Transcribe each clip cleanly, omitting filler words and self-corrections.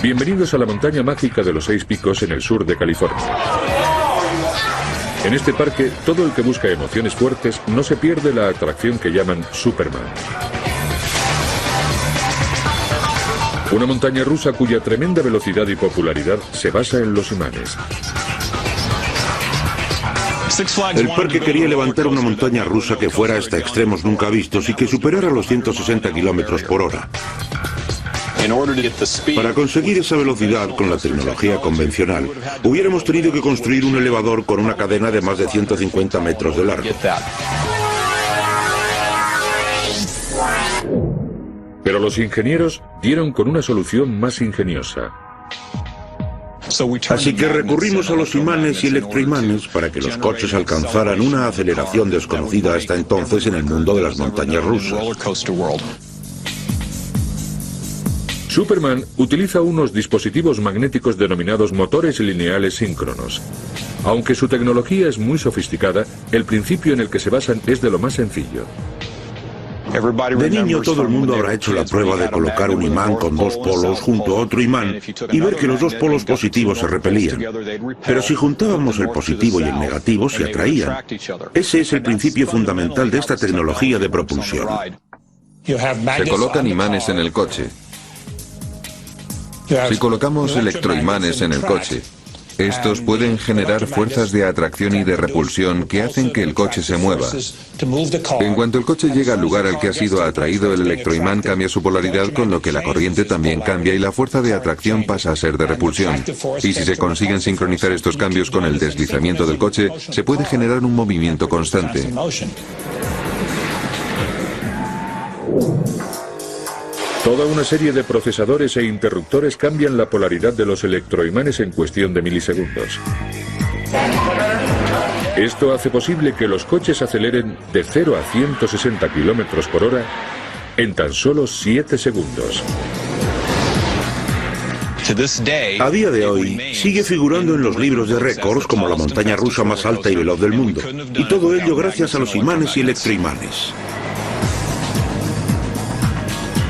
Bienvenidos a la montaña mágica de los 6 picos en el sur de California. En este parque, todo el que busca emociones fuertes no se pierde la atracción que llaman Superman. Una montaña rusa cuya tremenda velocidad y popularidad se basa en los imanes. El parque quería levantar una montaña rusa que fuera hasta extremos nunca vistos y que superara los 160 kilómetros por hora. Para conseguir esa velocidad con la tecnología convencional, hubiéramos tenido que construir un elevador con una cadena de más de 150 metros de largo. Pero los ingenieros dieron con una solución más ingeniosa. Así que recurrimos a los imanes y electroimanes para que los coches alcanzaran una aceleración desconocida hasta entonces en el mundo de las montañas rusas. Superman utiliza unos dispositivos magnéticos denominados motores lineales síncronos. Aunque su tecnología es muy sofisticada, el principio en el que se basan es de lo más sencillo. De niño todo el mundo habrá hecho la prueba de colocar un imán con 2 polos junto a otro imán y ver que los 2 polos positivos se repelían. Pero si juntábamos el positivo y el negativo, se atraían. Ese es el principio fundamental de esta tecnología de propulsión. Se colocan imanes en el coche. Si colocamos electroimanes en el coche, estos pueden generar fuerzas de atracción y de repulsión que hacen que el coche se mueva. En cuanto el coche llega al lugar al que ha sido atraído, el electroimán cambia su polaridad, con lo que la corriente también cambia y la fuerza de atracción pasa a ser de repulsión. Y si se consiguen sincronizar estos cambios con el deslizamiento del coche, se puede generar un movimiento constante. Toda una serie de procesadores e interruptores cambian la polaridad de los electroimanes en cuestión de milisegundos. Esto hace posible que los coches aceleren de 0 a 160 kilómetros por hora en tan solo 7 segundos. A día de hoy, sigue figurando en los libros de récords como la montaña rusa más alta y veloz del mundo. Y todo ello gracias a los imanes y electroimanes.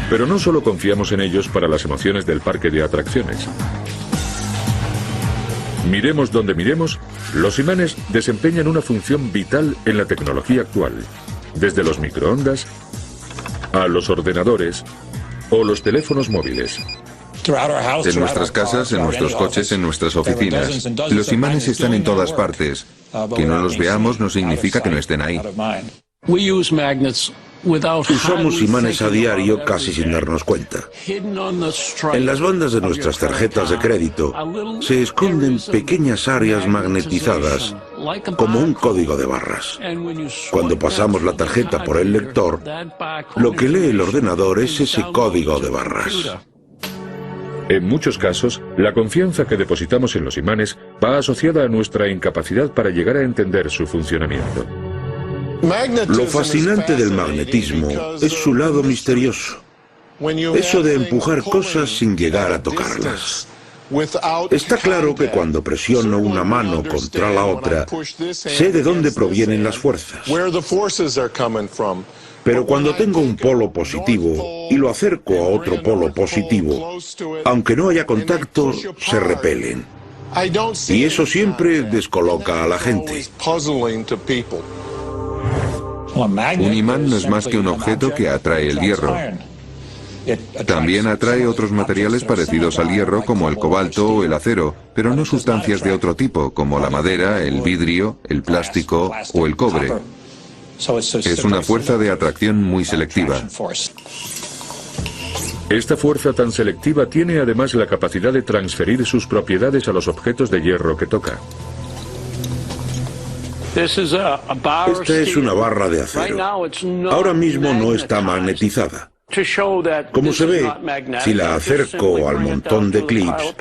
Pero no solo confiamos en ellos para las emociones del parque de atracciones. Miremos donde miremos, los imanes desempeñan una función vital en la tecnología actual, desde los microondas a los ordenadores o los teléfonos móviles. En nuestras casas, en nuestros coches, en nuestras oficinas. Los imanes están en todas partes. Que no los veamos no significa que no estén ahí. Usamos imanes a diario casi sin darnos cuenta. En las bandas de nuestras tarjetas de crédito se esconden pequeñas áreas magnetizadas como un código de barras. Cuando pasamos la tarjeta por el lector, lo que lee el ordenador es ese código de barras. En muchos casos, la confianza que depositamos en los imanes va asociada a nuestra incapacidad para llegar a entender su funcionamiento. Lo fascinante del magnetismo es su lado misterioso. Eso de empujar cosas sin llegar a tocarlas. Está claro que cuando presiono una mano contra la otra, sé de dónde provienen las fuerzas. Pero cuando tengo un polo positivo y lo acerco a otro polo positivo, aunque no haya contacto, se repelen. Y eso siempre descoloca a la gente. Un imán no es más que un objeto que atrae el hierro. También atrae otros materiales parecidos al hierro como el cobalto o el acero, pero no sustancias de otro tipo como la madera, el vidrio, el plástico o el cobre. Es una fuerza de atracción muy selectiva. Esta fuerza tan selectiva tiene además la capacidad de transferir sus propiedades a los objetos de hierro que toca. Esta es una barra de acero. Ahora mismo no está magnetizada. Como se ve, si la acerco al montón de clips,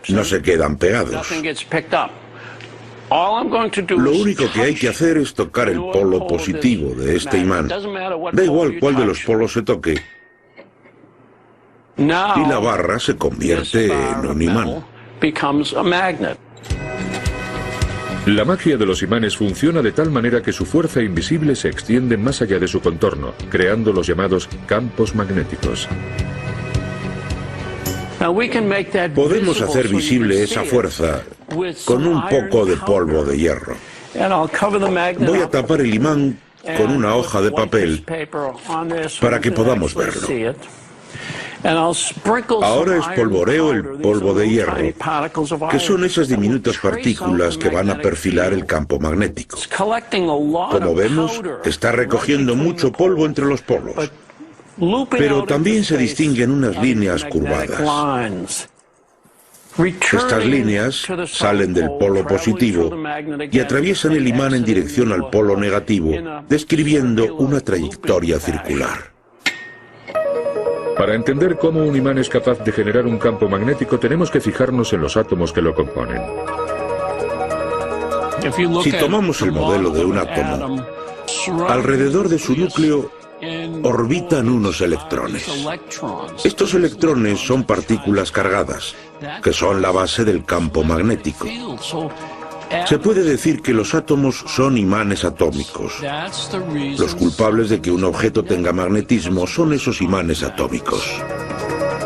no se quedan pegados. Lo único que hay que hacer es tocar el polo positivo de este imán. Da igual cuál de los polos se toque. Y la barra se convierte en un imán. La magia de los imanes funciona de tal manera que su fuerza invisible se extiende más allá de su contorno, creando los llamados campos magnéticos. Podemos hacer visible esa fuerza con un poco de polvo de hierro. Voy a tapar el imán con una hoja de papel para que podamos verlo. Ahora espolvoreo el polvo de hierro, que son esas diminutas partículas que van a perfilar el campo magnético. Como vemos, está recogiendo mucho polvo entre los polos, pero también se distinguen unas líneas curvadas. Estas líneas salen del polo positivo y atraviesan el imán en dirección al polo negativo, describiendo una trayectoria circular. Para entender cómo un imán es capaz de generar un campo magnético, tenemos que fijarnos en los átomos que lo componen. Si tomamos el modelo de un átomo, alrededor de su núcleo orbitan unos electrones. Estos electrones son partículas cargadas, que son la base del campo magnético. Se puede decir que los átomos son imanes atómicos. Los culpables de que un objeto tenga magnetismo son esos imanes atómicos.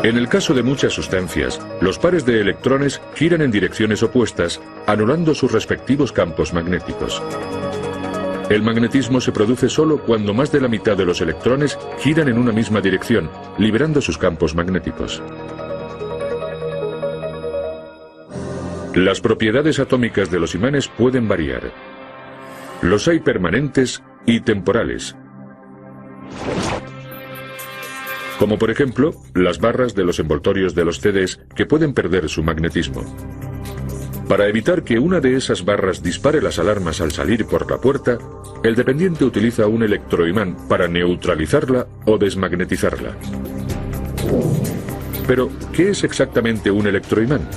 En el caso de muchas sustancias, los pares de electrones giran en direcciones opuestas, anulando sus respectivos campos magnéticos. El magnetismo se produce solo cuando más de la mitad de los electrones giran en una misma dirección, liberando sus campos magnéticos. Las propiedades atómicas de los imanes pueden variar. Los hay permanentes y temporales, como por ejemplo las barras de los envoltorios de los CDs que pueden perder su magnetismo. Para evitar que una de esas barras dispare las alarmas al salir por la puerta, el dependiente utiliza un electroimán para neutralizarla o desmagnetizarla. Pero, ¿qué es exactamente un electroimán?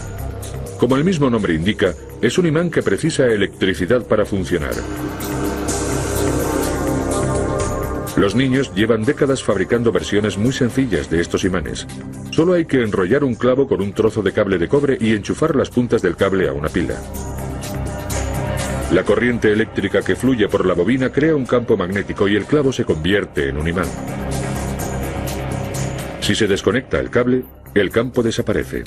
Como el mismo nombre indica, es un imán que precisa electricidad para funcionar. Los niños llevan décadas fabricando versiones muy sencillas de estos imanes. Solo hay que enrollar un clavo con un trozo de cable de cobre y enchufar las puntas del cable a una pila. La corriente eléctrica que fluye por la bobina crea un campo magnético y el clavo se convierte en un imán. Si se desconecta el cable, el campo desaparece.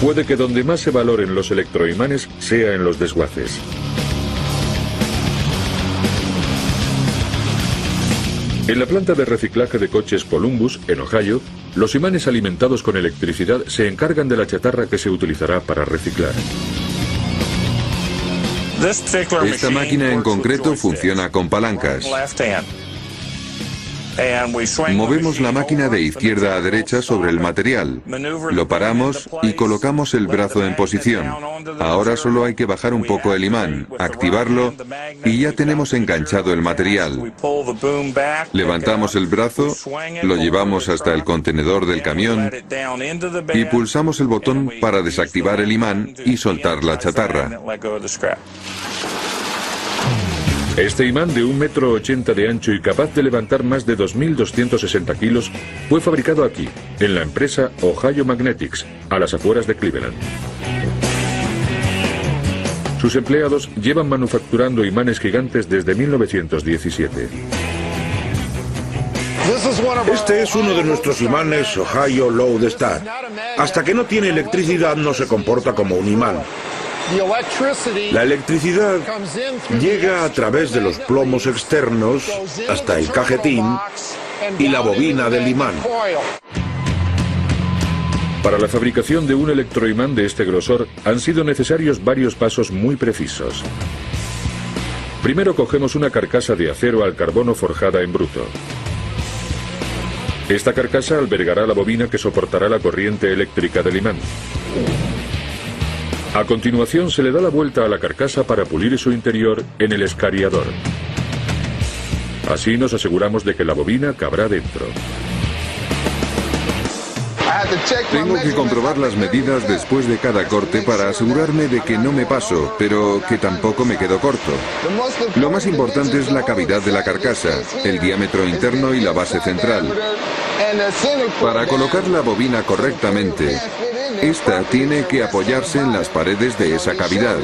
Puede que donde más se valoren los electroimanes sea en los desguaces. En la planta de reciclaje de coches Columbus, en Ohio, los imanes alimentados con electricidad se encargan de la chatarra que se utilizará para reciclar. Esta máquina en concreto funciona con palancas. Movemos la máquina de izquierda a derecha sobre el material, lo paramos y colocamos el brazo en posición. Ahora solo hay que bajar un poco el imán, activarlo y ya tenemos enganchado el material. Levantamos el brazo, lo llevamos hasta el contenedor del camión y pulsamos el botón para desactivar el imán y soltar la chatarra. Este imán de 1,80 m de ancho y capaz de levantar más de 2.260 kilos fue fabricado aquí, en la empresa Ohio Magnetics, a las afueras de Cleveland. Sus empleados llevan manufacturando imanes gigantes desde 1917. Este es uno de nuestros imanes Ohio Lodestar. Hasta que no tiene electricidad no se comporta como un imán. La electricidad llega a través de los plomos externos hasta el cajetín y la bobina del imán. Para la fabricación de un electroimán de este grosor han sido necesarios varios pasos muy precisos. Primero cogemos una carcasa de acero al carbono forjada en bruto. Esta carcasa albergará la bobina que soportará la corriente eléctrica del imán. A continuación se le da la vuelta a la carcasa para pulir su interior en el escariador. Así nos aseguramos de que la bobina cabrá dentro. Tengo que comprobar las medidas después de cada corte para asegurarme de que no me paso, pero que tampoco me quedo corto. Lo más importante es la cavidad de la carcasa, el diámetro interno y la base central. Para colocar la bobina correctamente, esta tiene que apoyarse en las paredes de esa cavidad.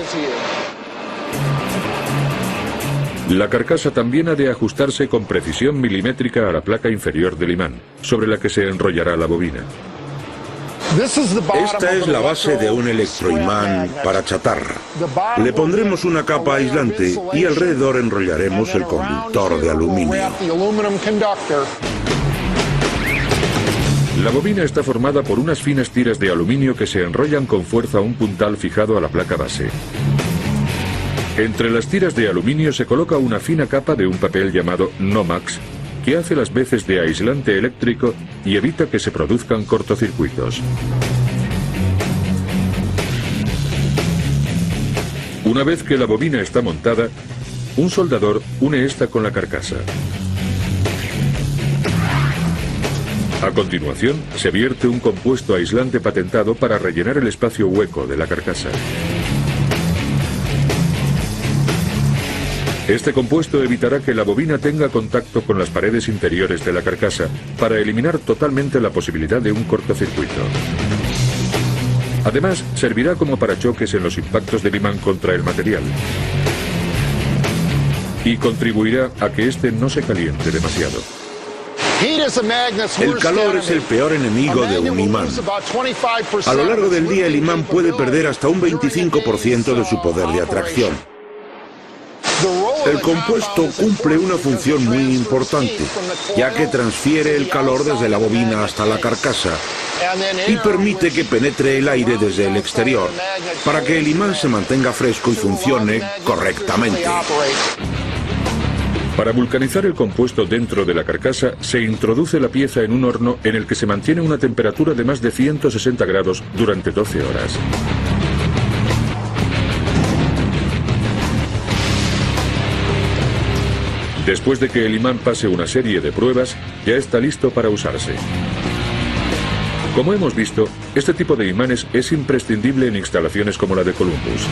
La carcasa también ha de ajustarse con precisión milimétrica a la placa inferior del imán, sobre la que se enrollará la bobina. Esta es la base de un electroimán para chatarra. Le pondremos una capa aislante y alrededor enrollaremos el conductor de aluminio. La bobina está formada por unas finas tiras de aluminio que se enrollan con fuerza a un puntal fijado a la placa base. Entre las tiras de aluminio se coloca una fina capa de un papel llamado Nomax, que hace las veces de aislante eléctrico y evita que se produzcan cortocircuitos. Una vez que la bobina está montada, un soldador une esta con la carcasa. A continuación, se vierte un compuesto aislante patentado para rellenar el espacio hueco de la carcasa. Este compuesto evitará que la bobina tenga contacto con las paredes interiores de la carcasa para eliminar totalmente la posibilidad de un cortocircuito. Además, servirá como parachoques en los impactos del imán contra el material y contribuirá a que éste no se caliente demasiado. El calor es el peor enemigo de un imán. A lo largo del día el imán puede perder hasta un 25% de su poder de atracción. El compuesto cumple una función muy importante, ya que transfiere el calor desde la bobina hasta la carcasa y permite que penetre el aire desde el exterior, para que el imán se mantenga fresco y funcione correctamente. Para vulcanizar el compuesto dentro de la carcasa, se introduce la pieza en un horno en el que se mantiene una temperatura de más de 160 grados durante 12 horas. Después de que el imán pase una serie de pruebas, ya está listo para usarse. Como hemos visto, este tipo de imanes es imprescindible en instalaciones como la de Columbus.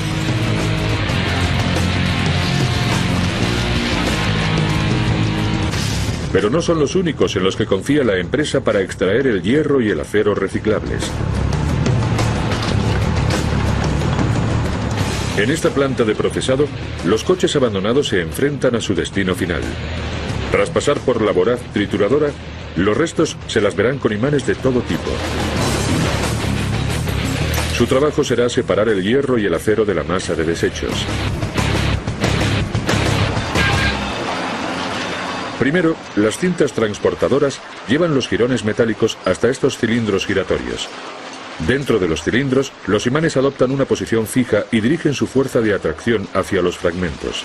Pero no son los únicos en los que confía la empresa para extraer el hierro y el acero reciclables. En esta planta de procesado, los coches abandonados se enfrentan a su destino final. Tras pasar por la voraz trituradora, los restos se las verán con imanes de todo tipo. Su trabajo será separar el hierro y el acero de la masa de desechos. Primero, las cintas transportadoras llevan los jirones metálicos hasta estos cilindros giratorios. Dentro de los cilindros, los imanes adoptan una posición fija y dirigen su fuerza de atracción hacia los fragmentos.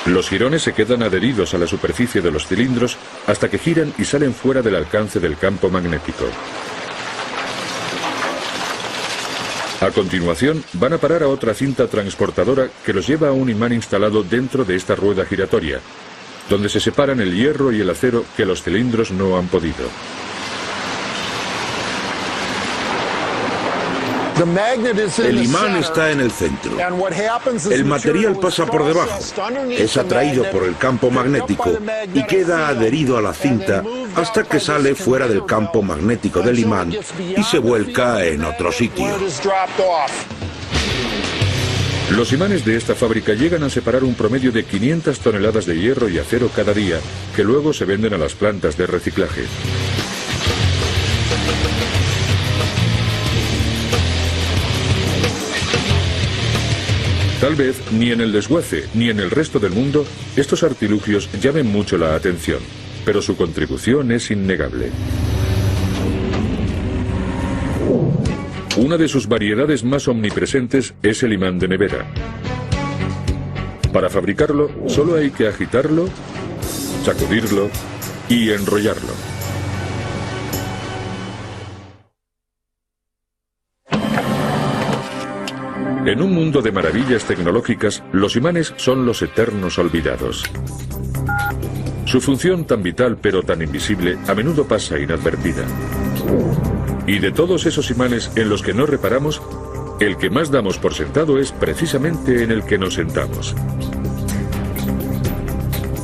Los jirones se quedan adheridos a la superficie de los cilindros hasta que giran y salen fuera del alcance del campo magnético. A continuación, van a parar a otra cinta transportadora que los lleva a un imán instalado dentro de esta rueda giratoria, donde se separan el hierro y el acero que los cilindros no han podido. El imán está en el centro. El material pasa por debajo, es atraído por el campo magnético y queda adherido a la cinta hasta que sale fuera del campo magnético del imán y se vuelca en otro sitio. Los imanes de esta fábrica llegan a separar un promedio de 500 toneladas de hierro y acero cada día, que luego se venden a las plantas de reciclaje. Tal vez ni en el desguace ni en el resto del mundo estos artilugios llamen mucho la atención, pero su contribución es innegable. Una de sus variedades más omnipresentes es el imán de nevera. Para fabricarlo, solo hay que agitarlo, sacudirlo y enrollarlo. En un mundo de maravillas tecnológicas, los imanes son los eternos olvidados. Su función tan vital pero tan invisible a menudo pasa inadvertida. Y de todos esos imanes en los que no reparamos, el que más damos por sentado es precisamente en el que nos sentamos.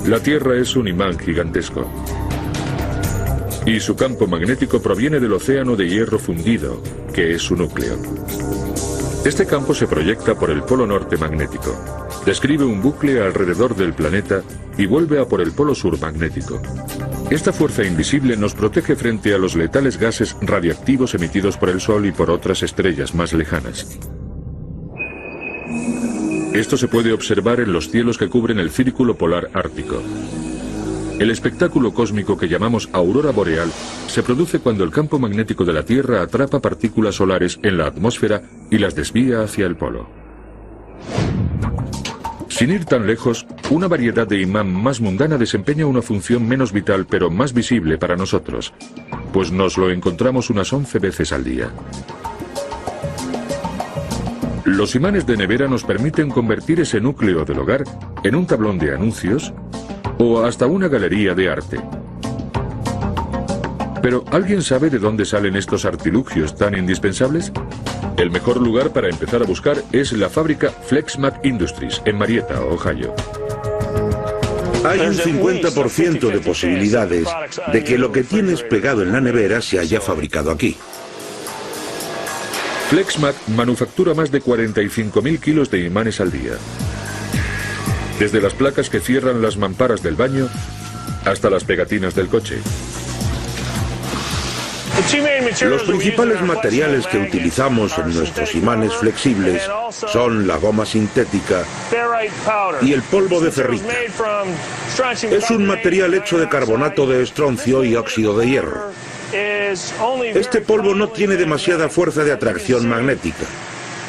La Tierra es un imán gigantesco. Y su campo magnético proviene del océano de hierro fundido, que es su núcleo. Este campo se proyecta por el polo norte magnético, describe un bucle alrededor del planeta y vuelve a por el polo sur magnético. Esta fuerza invisible nos protege frente a los letales gases radiactivos emitidos por el Sol y por otras estrellas más lejanas. Esto se puede observar en los cielos que cubren el círculo polar ártico. El espectáculo cósmico que llamamos aurora boreal se produce cuando el campo magnético de la Tierra atrapa partículas solares en la atmósfera y las desvía hacia el polo. Sin ir tan lejos, una variedad de imán más mundana desempeña una función menos vital pero más visible para nosotros, pues nos lo encontramos unas 11 veces al día. Los imanes de nevera nos permiten convertir ese núcleo del hogar en un tablón de anuncios o hasta una galería de arte. Pero ¿alguien sabe de dónde salen estos artilugios tan indispensables? El mejor lugar para empezar a buscar es la fábrica FlexMac Industries en Marietta, Ohio. Hay un 50% de posibilidades de que lo que tienes pegado en la nevera se haya fabricado aquí. FlexMac manufactura más de 45.000 kilos de imanes al día. Desde las placas que cierran las mamparas del baño hasta las pegatinas del coche. Los principales materiales que utilizamos en nuestros imanes flexibles son la goma sintética y el polvo de ferrita. Es un material hecho de carbonato de estroncio y óxido de hierro. Este polvo no tiene demasiada fuerza de atracción magnética.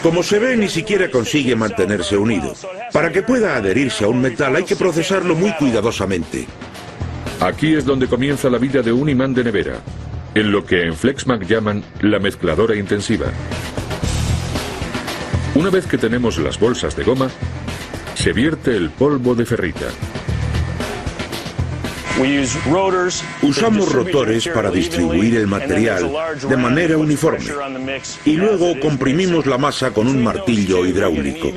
Como se ve, ni siquiera consigue mantenerse unido. Para que pueda adherirse a un metal hay que procesarlo muy cuidadosamente. Aquí es donde comienza la vida de un imán de nevera, en lo que en FlexMac llaman la mezcladora intensiva. Una vez que tenemos las bolsas de goma, se vierte el polvo de ferrita. Usamos rotores para distribuir el material de manera uniforme y luego comprimimos la masa con un martillo hidráulico.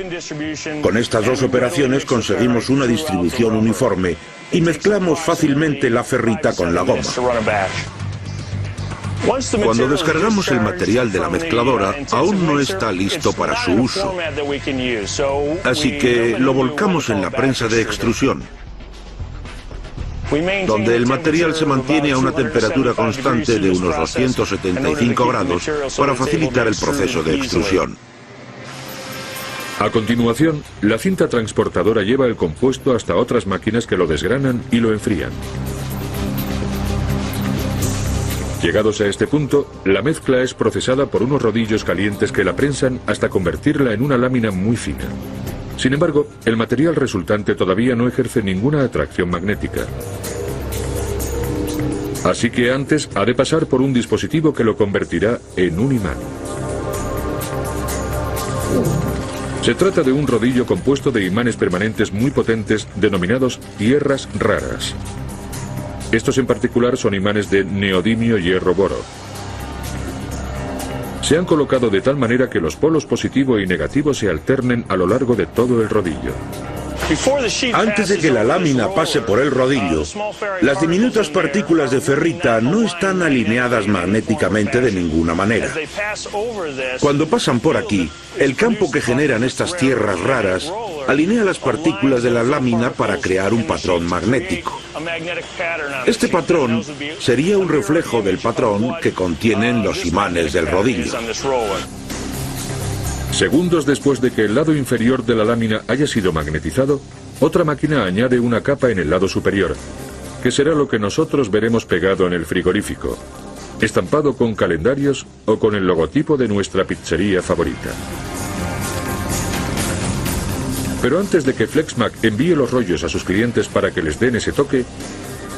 Con estas dos operaciones conseguimos una distribución uniforme y mezclamos fácilmente la ferrita con la goma. Cuando descargamos el material de la mezcladora, aún no está listo para su uso, así que lo volcamos en la prensa de extrusión, donde el material se mantiene a una temperatura constante de unos 275 grados para facilitar el proceso de extrusión. A continuación, la cinta transportadora lleva el compuesto hasta otras máquinas que lo desgranan y lo enfrían. Llegados a este punto, la mezcla es procesada por unos rodillos calientes que la prensan hasta convertirla en una lámina muy fina. Sin embargo, el material resultante todavía no ejerce ninguna atracción magnética. Así que antes ha de pasar por un dispositivo que lo convertirá en un imán. Se trata de un rodillo compuesto de imanes permanentes muy potentes denominados tierras raras. Estos en particular son imanes de neodimio hierro-boro. Se han colocado de tal manera que los polos positivo y negativo se alternen a lo largo de todo el rodillo. Antes de que la lámina pase por el rodillo, las diminutas partículas de ferrita no están alineadas magnéticamente de ninguna manera. Cuando pasan por aquí, el campo que generan estas tierras raras alinea las partículas de la lámina para crear un patrón magnético. Este patrón sería un reflejo del patrón que contienen los imanes del rodillo. Segundos después de que el lado inferior de la lámina haya sido magnetizado, otra máquina añade una capa en el lado superior, que será lo que nosotros veremos pegado en el frigorífico, estampado con calendarios o con el logotipo de nuestra pizzería favorita. Pero antes de que FlexMac envíe los rollos a sus clientes para que les den ese toque,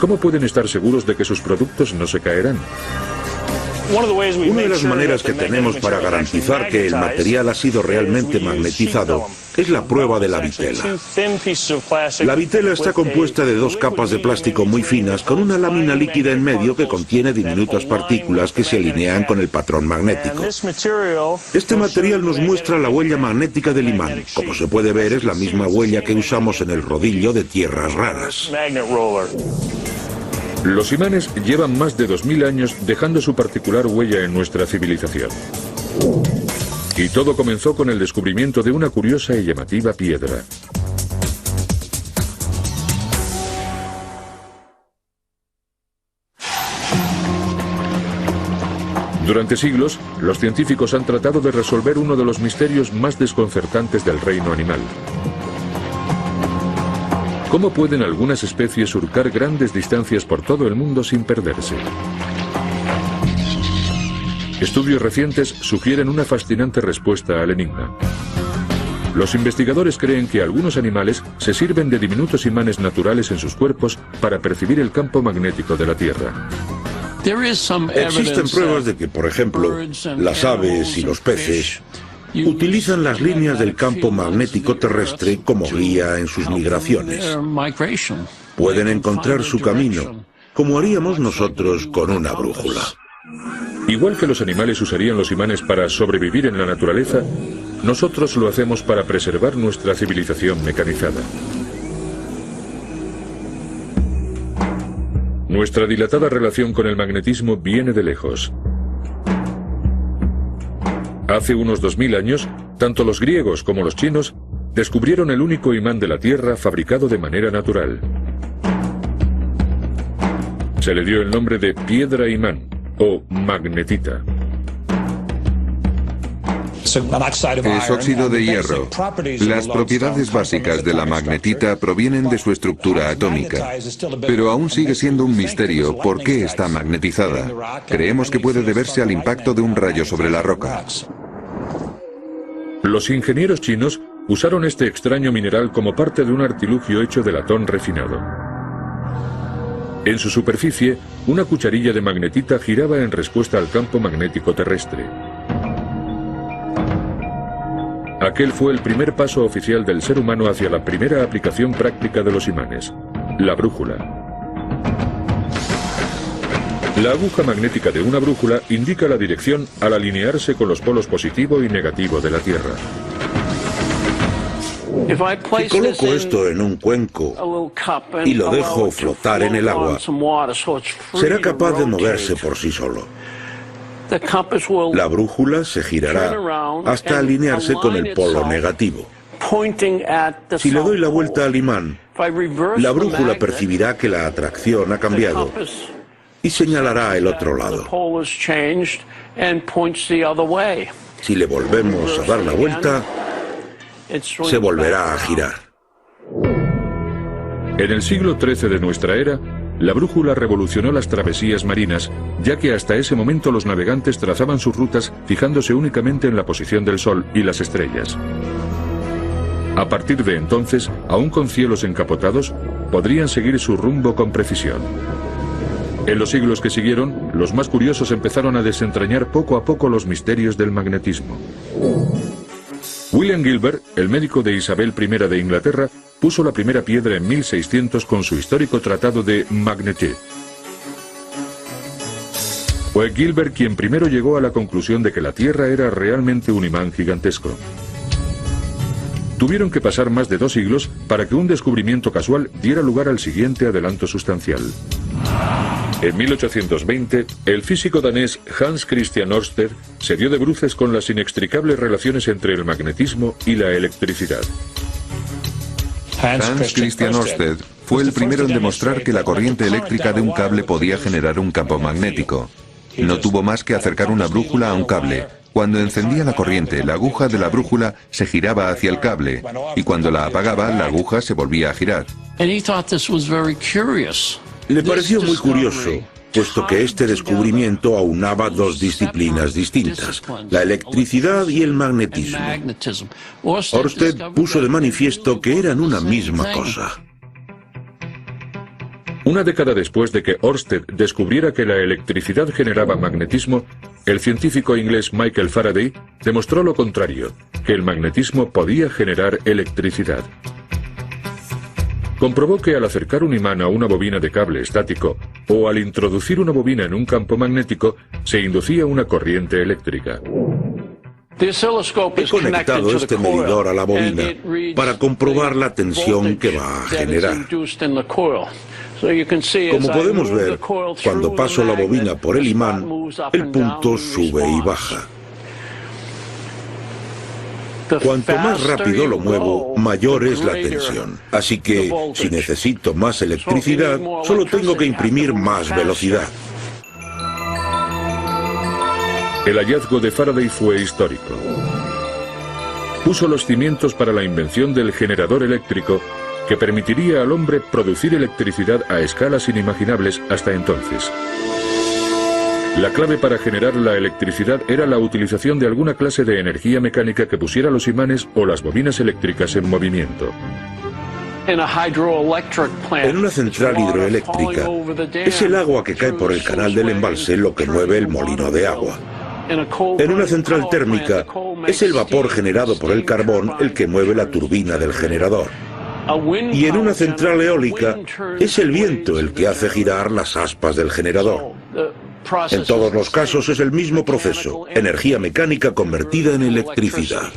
¿cómo pueden estar seguros de que sus productos no se caerán? Una de las maneras que tenemos para garantizar que el material ha sido realmente magnetizado es la prueba de la vitela. La vitela está compuesta de dos capas de plástico muy finas con una lámina líquida en medio que contiene diminutas partículas que se alinean con el patrón magnético. Este material nos muestra la huella magnética del imán. Como se puede ver, es la misma huella que usamos en el rodillo de tierras raras. Los imanes llevan más de 2000 años dejando su particular huella en nuestra civilización. Y todo comenzó con el descubrimiento de una curiosa y llamativa piedra. Durante siglos, los científicos han tratado de resolver uno de los misterios más desconcertantes del reino animal. ¿Cómo pueden algunas especies surcar grandes distancias por todo el mundo sin perderse? Estudios recientes sugieren una fascinante respuesta al enigma. Los investigadores creen que algunos animales se sirven de diminutos imanes naturales en sus cuerpos para percibir el campo magnético de la Tierra. Existen pruebas de que, por ejemplo, las aves y los peces utilizan las líneas del campo magnético terrestre como guía en sus migraciones. Pueden encontrar su camino, como haríamos nosotros con una brújula. Igual que los animales usarían los imanes para sobrevivir en la naturaleza, nosotros lo hacemos para preservar nuestra civilización mecanizada. Nuestra dilatada relación con el magnetismo viene de lejos. Hace unos 2000 años, tanto los griegos como los chinos descubrieron el único imán de la Tierra fabricado de manera natural. Se le dio el nombre de piedra imán o magnetita. Es óxido de hierro. Las propiedades básicas de la magnetita provienen de su estructura atómica, pero aún sigue siendo un misterio por qué está magnetizada. Creemos que puede deberse al impacto de un rayo sobre la roca. Los ingenieros chinos usaron este extraño mineral como parte de un artilugio hecho de latón refinado. En su superficie, una cucharilla de magnetita giraba en respuesta al campo magnético terrestre. Aquel fue el primer paso oficial del ser humano hacia la primera aplicación práctica de los imanes, la brújula. La aguja magnética de una brújula indica la dirección al alinearse con los polos positivo y negativo de la Tierra. Si coloco esto en un cuenco y lo dejo flotar en el agua, será capaz de moverse por sí solo. La brújula se girará hasta alinearse con el polo negativo. Si le doy la vuelta al imán, la brújula percibirá que la atracción ha cambiado y señalará el otro lado. Si le volvemos a dar la vuelta, se volverá a girar. En el siglo XIII de nuestra era, la brújula revolucionó las travesías marinas, ya que hasta ese momento los navegantes trazaban sus rutas fijándose únicamente en la posición del Sol y las estrellas. A partir de entonces, aún con cielos encapotados, podrían seguir su rumbo con precisión. En los siglos que siguieron, los más curiosos empezaron a desentrañar poco a poco los misterios del magnetismo. William Gilbert, el médico de Isabel I de Inglaterra, puso la primera piedra en 1600 con su histórico tratado de Magnétique. Fue Gilbert quien primero llegó a la conclusión de que la Tierra era realmente un imán gigantesco. Tuvieron que pasar más de 2 siglos para que un descubrimiento casual diera lugar al siguiente adelanto sustancial. En 1820, el físico danés Hans Christian Ørsted se dio de bruces con las inextricables relaciones entre el magnetismo y la electricidad. Hans Christian Ørsted fue el primero en demostrar que la corriente eléctrica de un cable podía generar un campo magnético. No tuvo más que acercar una brújula a un cable. Cuando encendía la corriente, la aguja de la brújula se giraba hacia el cable, y cuando la apagaba, la aguja se volvía a girar. Le pareció muy curioso, puesto que este descubrimiento aunaba 2 disciplinas distintas, la electricidad y el magnetismo. Ørsted puso de manifiesto que eran una misma cosa. Una década después de que Ørsted descubriera que la electricidad generaba magnetismo, el científico inglés Michael Faraday demostró lo contrario, que el magnetismo podía generar electricidad. Comprobó que al acercar un imán a una bobina de cable estático o al introducir una bobina en un campo magnético, se inducía una corriente eléctrica. He conectado este medidor a la bobina para comprobar la tensión que va a generar. Como podemos ver, cuando paso la bobina por el imán, el punto sube y baja. Cuanto más rápido lo muevo, mayor es la tensión. Así que, si necesito más electricidad, solo tengo que imprimir más velocidad. El hallazgo de Faraday fue histórico. Puso los cimientos para la invención del generador eléctrico que permitiría al hombre producir electricidad a escalas inimaginables hasta entonces. La clave para generar la electricidad era la utilización de alguna clase de energía mecánica que pusiera los imanes o las bobinas eléctricas en movimiento. En una central hidroeléctrica, es el agua que cae por el canal del embalse lo que mueve el molino de agua. En una central térmica, es el vapor generado por el carbón el que mueve la turbina del generador. Y en una central eólica, es el viento el que hace girar las aspas del generador. En todos los casos es el mismo proceso, energía mecánica convertida en electricidad.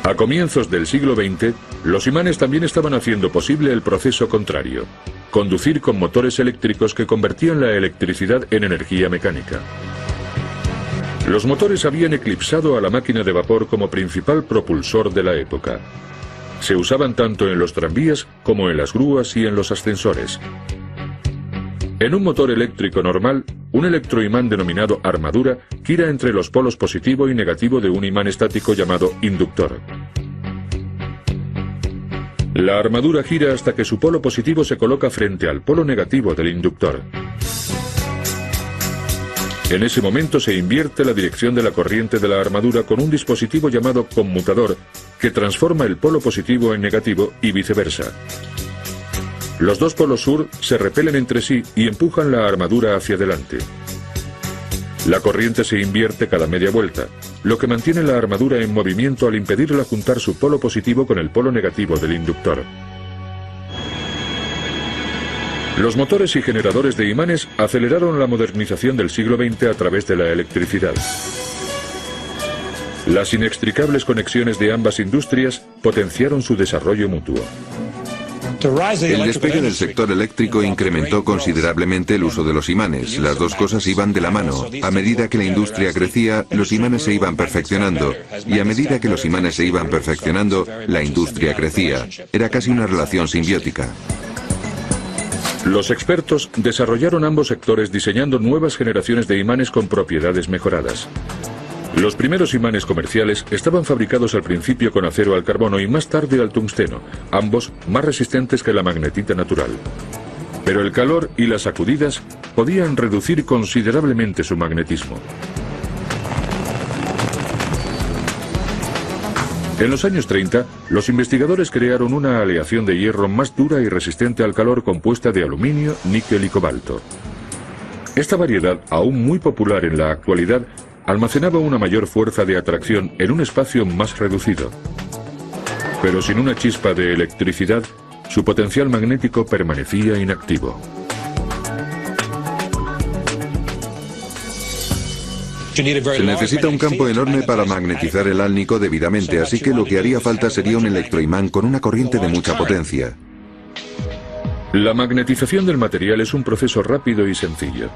A comienzos del siglo XX, los imanes también estaban haciendo posible el proceso contrario: conducir con motores eléctricos que convertían la electricidad en energía mecánica. Los motores habían eclipsado a la máquina de vapor como principal propulsor de la época. Se usaban tanto en los tranvías como en las grúas y en los ascensores. En un motor eléctrico normal, un electroimán denominado armadura gira entre los polos positivo y negativo de un imán estático llamado inductor. La armadura gira hasta que su polo positivo se coloca frente al polo negativo del inductor. En ese momento se invierte la dirección de la corriente de la armadura con un dispositivo llamado conmutador que transforma el polo positivo en negativo y viceversa. Los dos polos sur se repelen entre sí y empujan la armadura hacia adelante. La corriente se invierte cada media vuelta, lo que mantiene la armadura en movimiento al impedirla juntar su polo positivo con el polo negativo del inductor. Los motores y generadores de imanes aceleraron la modernización del siglo XX a través de la electricidad. Las inextricables conexiones de ambas industrias potenciaron su desarrollo mutuo. El despegue del sector eléctrico incrementó considerablemente el uso de los imanes. Las dos cosas iban de la mano. A medida que la industria crecía, los imanes se iban perfeccionando. Y a medida que los imanes se iban perfeccionando, la industria crecía. Era casi una relación simbiótica. Los expertos desarrollaron ambos sectores diseñando nuevas generaciones de imanes con propiedades mejoradas. Los primeros imanes comerciales estaban fabricados al principio con acero al carbono y más tarde al tungsteno, ambos más resistentes que la magnetita natural. Pero el calor y las sacudidas podían reducir considerablemente su magnetismo. En los años 30, los investigadores crearon una aleación de hierro más dura y resistente al calor compuesta de aluminio, níquel y cobalto. Esta variedad, aún muy popular en la actualidad, almacenaba una mayor fuerza de atracción en un espacio más reducido. Pero sin una chispa de electricidad, su potencial magnético permanecía inactivo. Se necesita un campo enorme para magnetizar el álnico debidamente, así que lo que haría falta sería un electroimán con una corriente de mucha potencia. La magnetización del material es un proceso rápido y sencillo.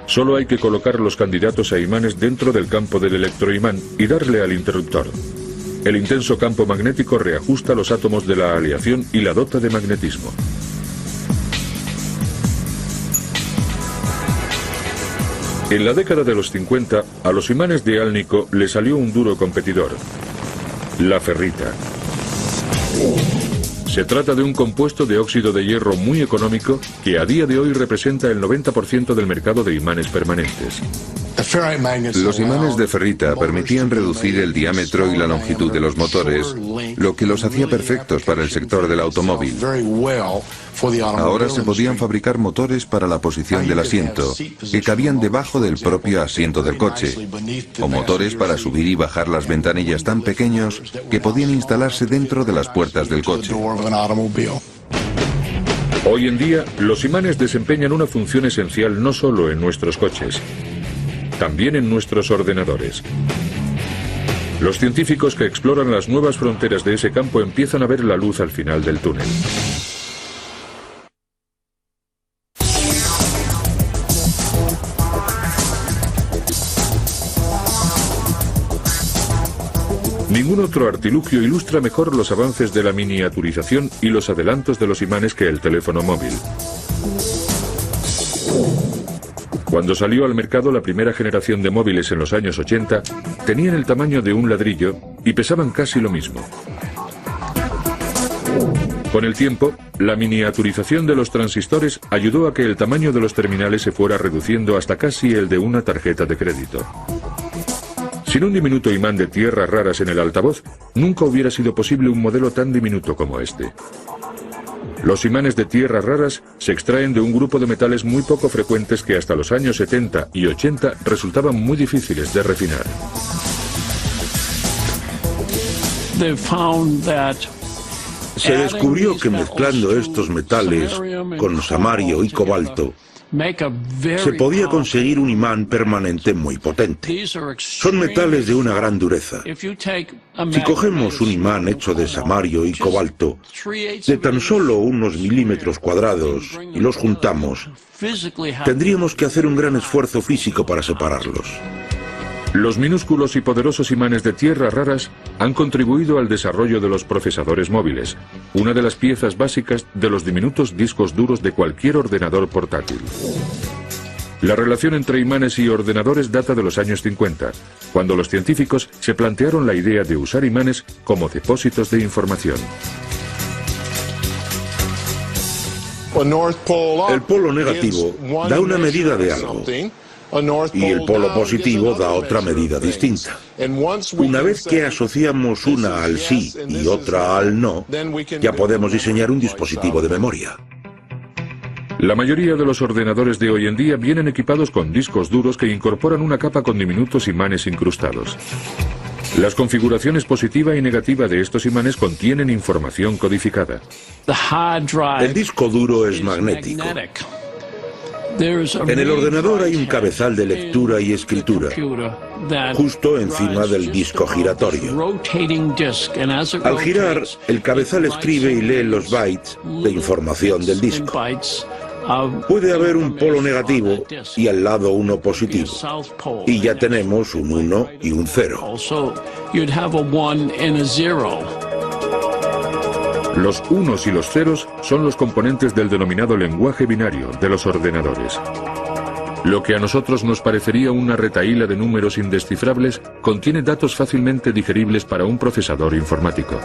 Solo hay que colocar los candidatos a imanes dentro del campo del electroimán y darle al interruptor. El intenso campo magnético reajusta los átomos de la aleación y la dota de magnetismo. En la década de los 50, a los imanes de álnico le salió un duro competidor: la ferrita. Se trata de un compuesto de óxido de hierro muy económico que a día de hoy representa el 90% del mercado de imanes permanentes. Los imanes de ferrita permitían reducir el diámetro y la longitud de los motores, lo que los hacía perfectos para el sector del automóvil. Ahora se podían fabricar motores para la posición del asiento, que cabían debajo del propio asiento del coche, o motores para subir y bajar las ventanillas tan pequeños que podían instalarse dentro de las puertas del coche. Hoy en día, los imanes desempeñan una función esencial no solo en nuestros coches, también en nuestros ordenadores. Los científicos que exploran las nuevas fronteras de ese campo empiezan a ver la luz al final del túnel. Ningún otro artilugio ilustra mejor los avances de la miniaturización y los adelantos de los imanes que el teléfono móvil. Cuando salió al mercado la primera generación de móviles en los años 80, tenían el tamaño de un ladrillo y pesaban casi lo mismo. Con el tiempo, la miniaturización de los transistores ayudó a que el tamaño de los terminales se fuera reduciendo hasta casi el de una tarjeta de crédito. Sin un diminuto imán de tierras raras en el altavoz, nunca hubiera sido posible un modelo tan diminuto como este. Los imanes de tierras raras se extraen de un grupo de metales muy poco frecuentes que hasta los años 70 y 80 resultaban muy difíciles de refinar. Se descubrió que mezclando estos metales con samario y cobalto, se podía conseguir un imán permanente muy potente. Son metales de una gran dureza. Si cogemos un imán hecho de samario y cobalto, de tan solo unos milímetros cuadrados, y los juntamos, tendríamos que hacer un gran esfuerzo físico para separarlos. Los minúsculos y poderosos imanes de tierras raras han contribuido al desarrollo de los procesadores móviles, una de las piezas básicas de los diminutos discos duros de cualquier ordenador portátil. La relación entre imanes y ordenadores data de los años 50, cuando los científicos se plantearon la idea de usar imanes como depósitos de información. El polo negativo da una medida de algo, y el polo positivo da otra medida distinta. Una vez que asociamos una al sí y otra al no, ya podemos diseñar un dispositivo de memoria. La mayoría de los ordenadores de hoy en día vienen equipados con discos duros que incorporan una capa con diminutos imanes incrustados. Las configuraciones positiva y negativa de estos imanes contienen información codificada. El disco duro es magnético. En el ordenador hay un cabezal de lectura y escritura, justo encima del disco giratorio. Al girar, el cabezal escribe y lee los bytes de información del disco. Puede haber un polo negativo y al lado uno positivo, y ya tenemos un 1 y un 0. Los unos y los ceros son los componentes del denominado lenguaje binario de los ordenadores. Lo que a nosotros nos parecería una retahíla de números indescifrables contiene datos fácilmente digeribles para un procesador informático.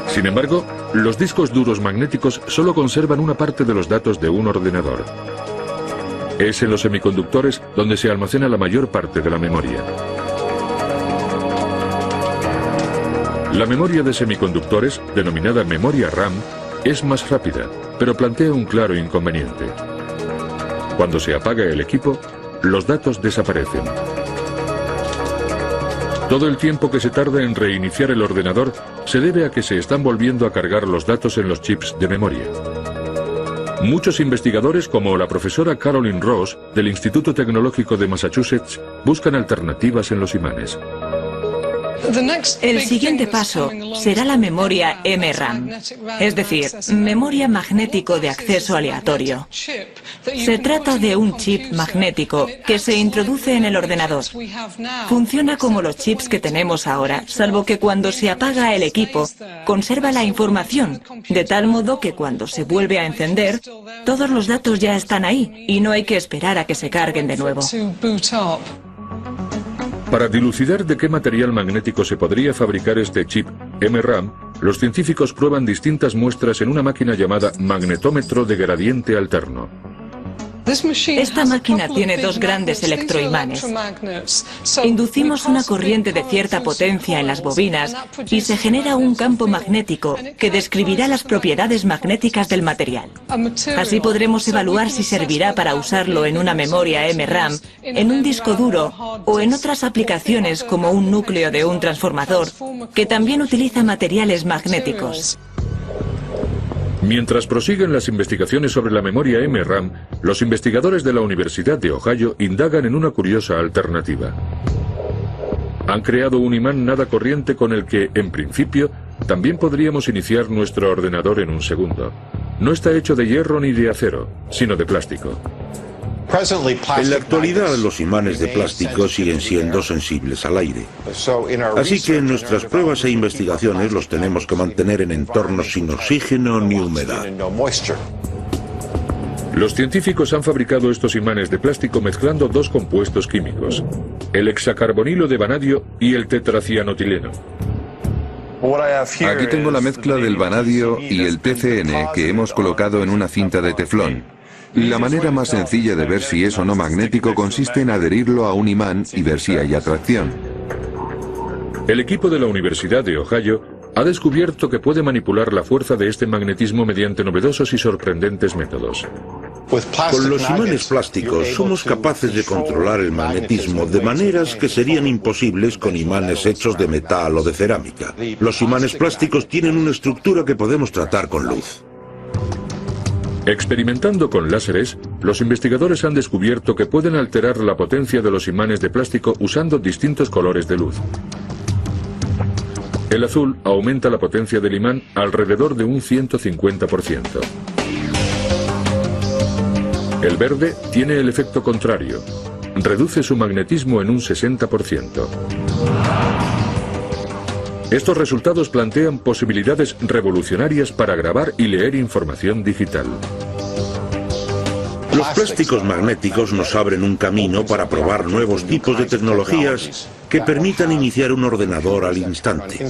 Sin embargo, los discos duros magnéticos solo conservan una parte de los datos de un ordenador. Es en los semiconductores donde se almacena la mayor parte de la memoria. La memoria de semiconductores, denominada memoria RAM, es más rápida, pero plantea un claro inconveniente. Cuando se apaga el equipo, los datos desaparecen. Todo el tiempo que se tarda en reiniciar el ordenador se debe a que se están volviendo a cargar los datos en los chips de memoria. Muchos investigadores, como la profesora Caroline Ross del Instituto Tecnológico de Massachusetts, buscan alternativas en los imanes. El siguiente paso será la memoria MRAM, es decir, memoria magnético de acceso aleatorio. Se trata de un chip magnético que se introduce en el ordenador. Funciona como los chips que tenemos ahora, salvo que cuando se apaga el equipo, conserva la información, de tal modo que cuando se vuelve a encender, todos los datos ya están ahí y no hay que esperar a que se carguen de nuevo. Para dilucidar de qué material magnético se podría fabricar este chip MRAM, los científicos prueban distintas muestras en una máquina llamada magnetómetro de gradiente alterno. Esta máquina tiene dos grandes electroimanes. Inducimos una corriente de cierta potencia en las bobinas y se genera un campo magnético que describirá las propiedades magnéticas del material. Así podremos evaluar si servirá para usarlo en una memoria MRAM, en un disco duro o en otras aplicaciones como un núcleo de un transformador que también utiliza materiales magnéticos. Mientras prosiguen las investigaciones sobre la memoria MRAM, los investigadores de la Universidad de Ohio indagan en una curiosa alternativa. Han creado un imán nada corriente con el que, en principio, también podríamos iniciar nuestro ordenador en un segundo. No está hecho de hierro ni de acero, sino de plástico. En la actualidad, los imanes de plástico siguen siendo sensibles al aire. Así que en nuestras pruebas e investigaciones los tenemos que mantener en entornos sin oxígeno ni humedad. Los científicos han fabricado estos imanes de plástico mezclando dos compuestos químicos, el hexacarbonilo de vanadio y el tetracianotileno. Aquí tengo la mezcla del vanadio y el TCN que hemos colocado en una cinta de teflón. La manera más sencilla de ver si es o no magnético consiste en adherirlo a un imán y ver si hay atracción. El equipo de la Universidad de Ohio ha descubierto que puede manipular la fuerza de este magnetismo mediante novedosos y sorprendentes métodos. Con los imanes plásticos somos capaces de controlar el magnetismo de maneras que serían imposibles con imanes hechos de metal o de cerámica. Los imanes plásticos tienen una estructura que podemos tratar con luz. Experimentando con láseres, los investigadores han descubierto que pueden alterar la potencia de los imanes de plástico usando distintos colores de luz. El azul aumenta la potencia del imán alrededor de un 150%. El verde tiene el efecto contrario. Reduce su magnetismo en un 60%. Estos resultados plantean posibilidades revolucionarias para grabar y leer información digital. Los plásticos magnéticos nos abren un camino para probar nuevos tipos de tecnologías que permitan iniciar un ordenador al instante,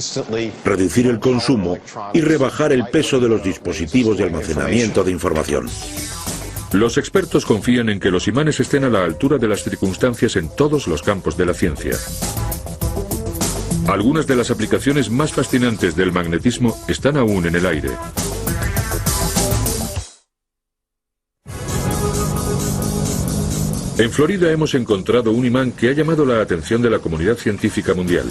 reducir el consumo y rebajar el peso de los dispositivos de almacenamiento de información. Los expertos confían en que los imanes estén a la altura de las circunstancias en todos los campos de la ciencia. Algunas de las aplicaciones más fascinantes del magnetismo están aún en el aire. En Florida hemos encontrado un imán que ha llamado la atención de la comunidad científica mundial.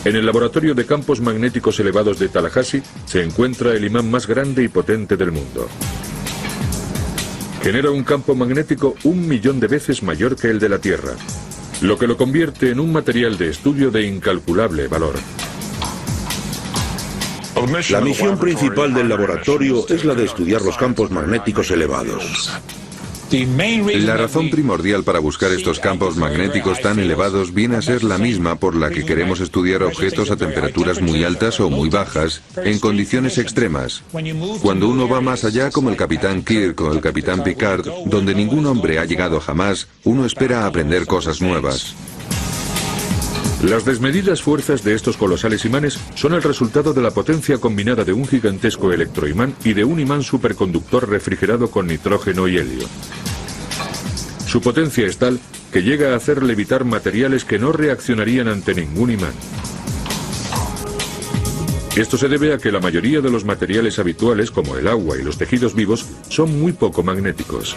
En el laboratorio de campos magnéticos elevados de Tallahassee se encuentra el imán más grande y potente del mundo. Genera un campo magnético 1 millón de veces mayor que el de la Tierra, lo que lo convierte en un material de estudio de incalculable valor. La misión principal del laboratorio es la de estudiar los campos magnéticos elevados. La razón primordial para buscar estos campos magnéticos tan elevados viene a ser la misma por la que queremos estudiar objetos a temperaturas muy altas o muy bajas, en condiciones extremas. Cuando uno va más allá, como el capitán Kirk o el capitán Picard, donde ningún hombre ha llegado jamás, uno espera aprender cosas nuevas. Las desmedidas fuerzas de estos colosales imanes son el resultado de la potencia combinada de un gigantesco electroimán y de un imán superconductor refrigerado con nitrógeno y helio. Su potencia es tal que llega a hacer levitar materiales que no reaccionarían ante ningún imán. Esto se debe a que la mayoría de los materiales habituales, como el agua y los tejidos vivos, son muy poco magnéticos.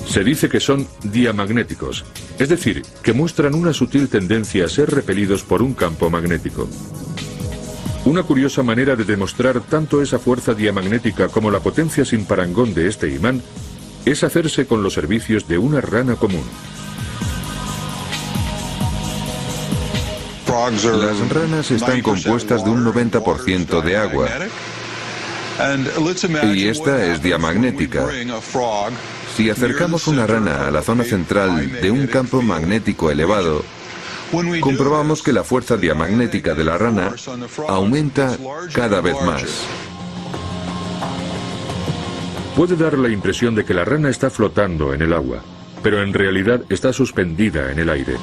Se dice que son diamagnéticos, es decir, que muestran una sutil tendencia a ser repelidos por un campo magnético. Una curiosa manera de demostrar tanto esa fuerza diamagnética como la potencia sin parangón de este imán es hacerse con los servicios de una rana común. Las ranas están compuestas de un 90% de agua, y esta es diamagnética. Si acercamos una rana a la zona central de un campo magnético elevado, comprobamos que la fuerza diamagnética de la rana aumenta cada vez más. Puede dar la impresión de que la rana está flotando en el agua, pero en realidad está suspendida en el aire.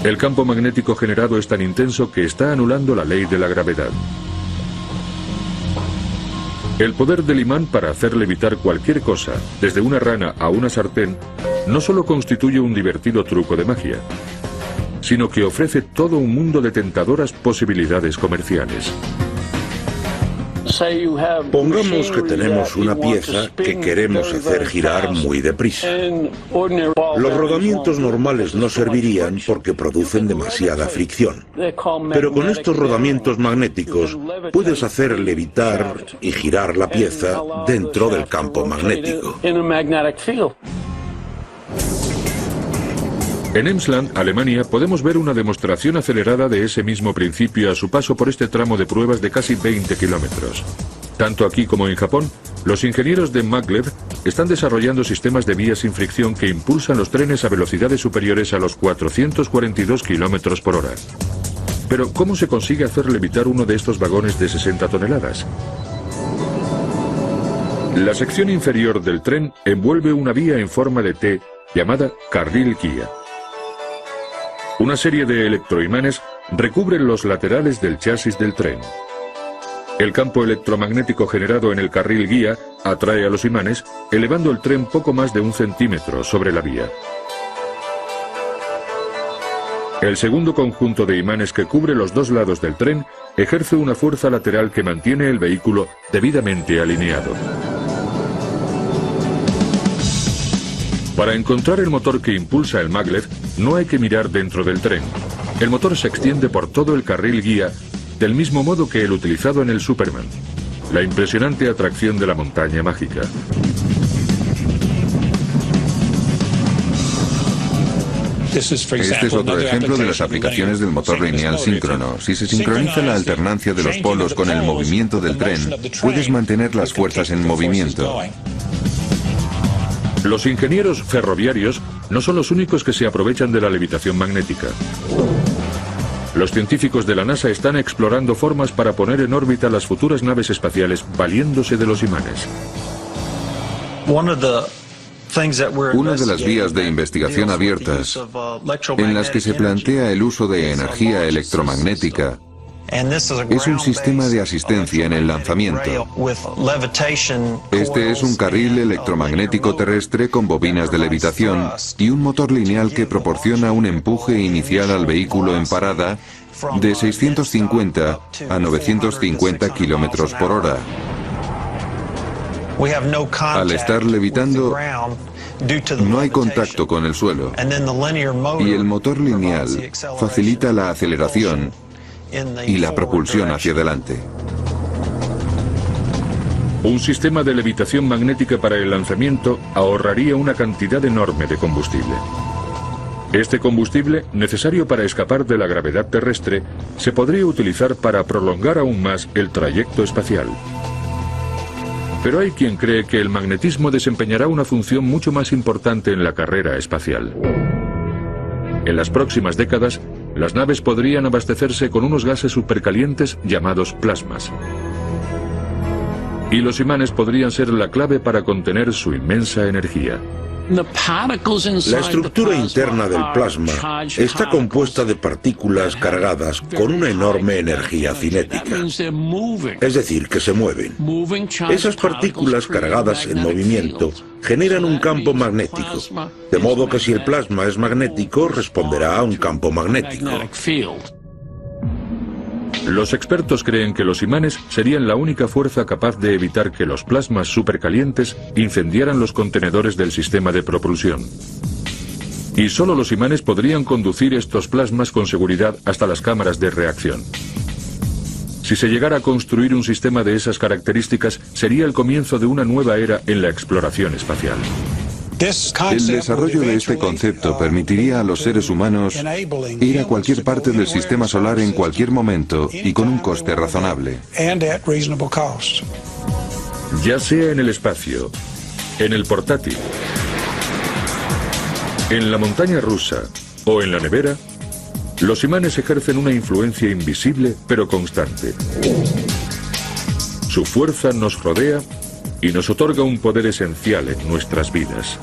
El campo magnético generado es tan intenso que está anulando la ley de la gravedad. El poder del imán para hacer levitar cualquier cosa, desde una rana a una sartén, no solo constituye un divertido truco de magia, sino que ofrece todo un mundo de tentadoras posibilidades comerciales. Pongamos que tenemos una pieza que queremos hacer girar muy deprisa. Los rodamientos normales no servirían porque producen demasiada fricción. Pero con estos rodamientos magnéticos puedes hacer levitar y girar la pieza dentro del campo magnético. En Emsland, Alemania, podemos ver una demostración acelerada de ese mismo principio a su paso por este tramo de pruebas de casi 20 kilómetros. Tanto aquí como en Japón, los ingenieros de Maglev están desarrollando sistemas de vías sin fricción que impulsan los trenes a velocidades superiores a los 442 km por hora. Pero, ¿cómo se consigue hacer levitar uno de estos vagones de 60 toneladas? La sección inferior del tren envuelve una vía en forma de T llamada carril guía. Una serie de electroimanes recubren los laterales del chasis del tren. El campo electromagnético generado en el carril guía atrae a los imanes, elevando el tren poco más de 1 centímetro sobre la vía. El segundo conjunto de imanes que cubre los dos lados del tren ejerce una fuerza lateral que mantiene el vehículo debidamente alineado. Para encontrar el motor que impulsa el maglev, no hay que mirar dentro del tren. El motor se extiende por todo el carril guía, del mismo modo que el utilizado en el Superman, la impresionante atracción de la montaña mágica. Este es otro ejemplo de las aplicaciones del motor lineal síncrono. Si se sincroniza la alternancia de los polos con el movimiento del tren, puedes mantener las fuerzas en movimiento. Los ingenieros ferroviarios no son los únicos que se aprovechan de la levitación magnética. Los científicos de la NASA están explorando formas para poner en órbita las futuras naves espaciales valiéndose de los imanes. Una de las vías de investigación abiertas en las que se plantea el uso de energía electromagnética es un sistema de asistencia en el lanzamiento. Este es un carril electromagnético terrestre con bobinas de levitación y un motor lineal que proporciona un empuje inicial al vehículo en parada de 650 a 950 km por hora. Al estar levitando, no hay contacto con el suelo y el motor lineal facilita la aceleración y la propulsión hacia adelante. Un sistema de levitación magnética para el lanzamiento ahorraría una cantidad enorme de combustible. Este combustible, necesario para escapar de la gravedad terrestre, se podría utilizar para prolongar aún más el trayecto espacial. Pero hay quien cree que el magnetismo desempeñará una función mucho más importante en la carrera espacial. En las próximas décadas, las naves podrían abastecerse con unos gases supercalientes llamados plasmas. Y los imanes podrían ser la clave para contener su inmensa energía. La estructura interna del plasma está compuesta de partículas cargadas con una enorme energía cinética, es decir, que se mueven. Esas partículas cargadas en movimiento generan un campo magnético, de modo que si el plasma es magnético, responderá a un campo magnético. Los expertos creen que los imanes serían la única fuerza capaz de evitar que los plasmas supercalientes incendiaran los contenedores del sistema de propulsión. Y solo los imanes podrían conducir estos plasmas con seguridad hasta las cámaras de reacción. Si se llegara a construir un sistema de esas características, sería el comienzo de una nueva era en la exploración espacial. El desarrollo de este concepto permitiría a los seres humanos ir a cualquier parte del sistema solar en cualquier momento y con un coste razonable. Ya sea en el espacio, en el portátil, en la montaña rusa o en la nevera, los imanes ejercen una influencia invisible pero constante. Su fuerza nos rodea y nos otorga un poder esencial en nuestras vidas.